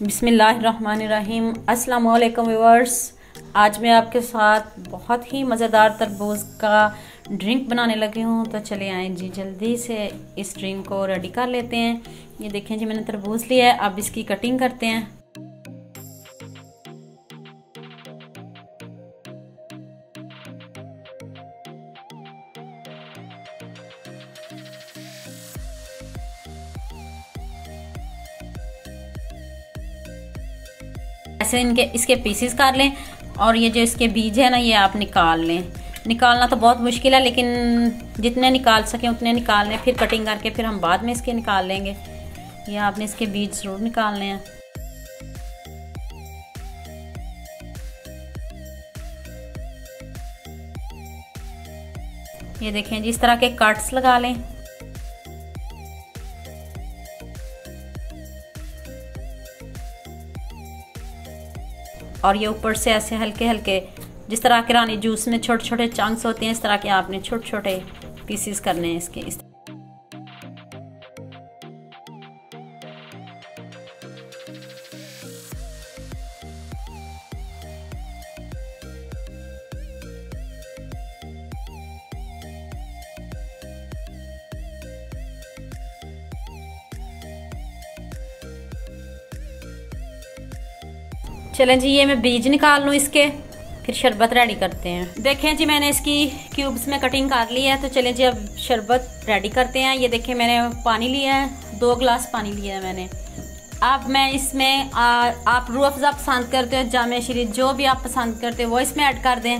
बिस्मिल्लाहिर्रहमानिर्रहीम। अस्सलाम वालेकुम व्यूअर्स। आज मैं आपके साथ बहुत ही मज़ेदार तरबूज का ड्रिंक बनाने लगी हूँ। तो चले आए जी, जल्दी से इस ड्रिंक को रेडी कर लेते हैं। ये देखें जी, मैंने तरबूज लिया है। अब इसकी कटिंग करते हैं। ऐसे इसके पीसेस काट लें और ये जो इसके बीज है ना, ये आप निकाल लें। निकालना तो बहुत मुश्किल है, लेकिन जितने निकाल सकें उतने निकाल लें। फिर कटिंग करके फिर हम बाद में इसके निकाल लेंगे। ये आपने इसके बीज ज़रूर निकालने हैं। ये देखें जी, इस तरह के कट्स लगा लें। और ये ऊपर से ऐसे हल्के हल्के, जिस तरह के रानी जूस में छोटे छोटे चंक्स होते हैं, इस तरह के आपने छोटे छोटे पीसेस करने हैं इसके। चलें जी, ये मैं बीज निकाल लूँ इसके, फिर शरबत रेडी करते हैं। देखें जी, मैंने इसकी क्यूब्स में कटिंग कर ली है। तो चलें जी, अब शरबत रेडी करते हैं। ये देखें, मैंने पानी लिया है, 2 गिलास पानी लिया है मैंने। अब मैं इसमें आप रूह अफ़ज़ा पसंद करते हो, जामे शीरी, जो भी आप पसंद करते हो वो इसमें ऐड कर दें।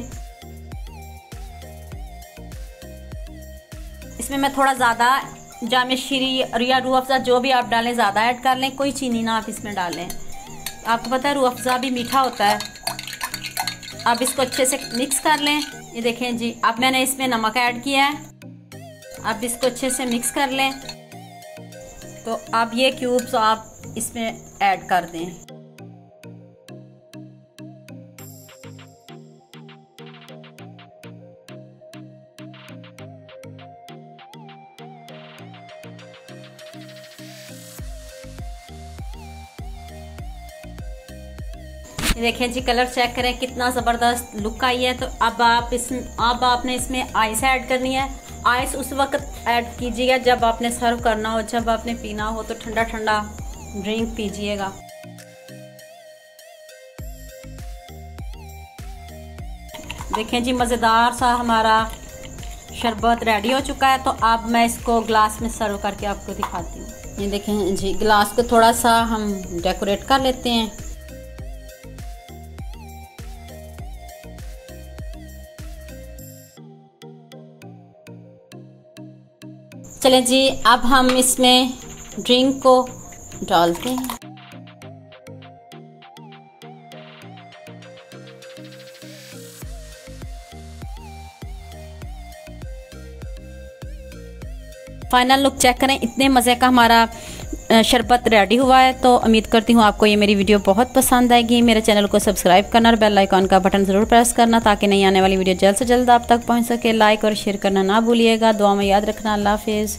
इसमें मैं थोड़ा ज़्यादा जामे शीरी या रूह अफ़ज़ा जो भी आप डालें ज़्यादा ऐड कर लें। कोई चीनी ना आप इसमें डालें। आपको पता है रूह अफ़ज़ा भी मीठा होता है। अब इसको अच्छे से मिक्स कर लें। ये देखें जी, अब मैंने इसमें नमक ऐड किया है। अब इसको अच्छे से मिक्स कर लें। तो अब ये क्यूब्स आप इसमें ऐड कर दें। देखें जी, कलर चेक करें, कितना ज़बरदस्त लुक आई है। तो अब आपने इसमें आइस ऐड करनी है। आइस उस वक्त ऐड कीजिएगा जब आपने सर्व करना हो। जब आपने पीना हो तो ठंडा ठंडा ड्रिंक पीजिएगा। देखें जी, मज़ेदार सा हमारा शरबत रेडी हो चुका है। तो अब मैं इसको ग्लास में सर्व करके आपको दिखाती हूँ। ये देखें जी, ग्लास को थोड़ा सा हम डेकोरेट कर लेते हैं। चलें जी, अब हम इसमें ड्रिंक को डालते हैं। फाइनल लुक चेक करें, इतने मज़े का हमारा शरबत रेडी हुआ है। तो उम्मीद करती हूँ आपको ये मेरी वीडियो बहुत पसंद आएगी। मेरे चैनल को सब्सक्राइब करना और बेल आइकॉन का बटन ज़रूर प्रेस करना, ताकि नई आने वाली वीडियो जल्द से जल्द आप तक पहुँच सके। लाइक और शेयर करना ना भूलिएगा। दुआ में याद रखना। अल्लाह हाफिज़।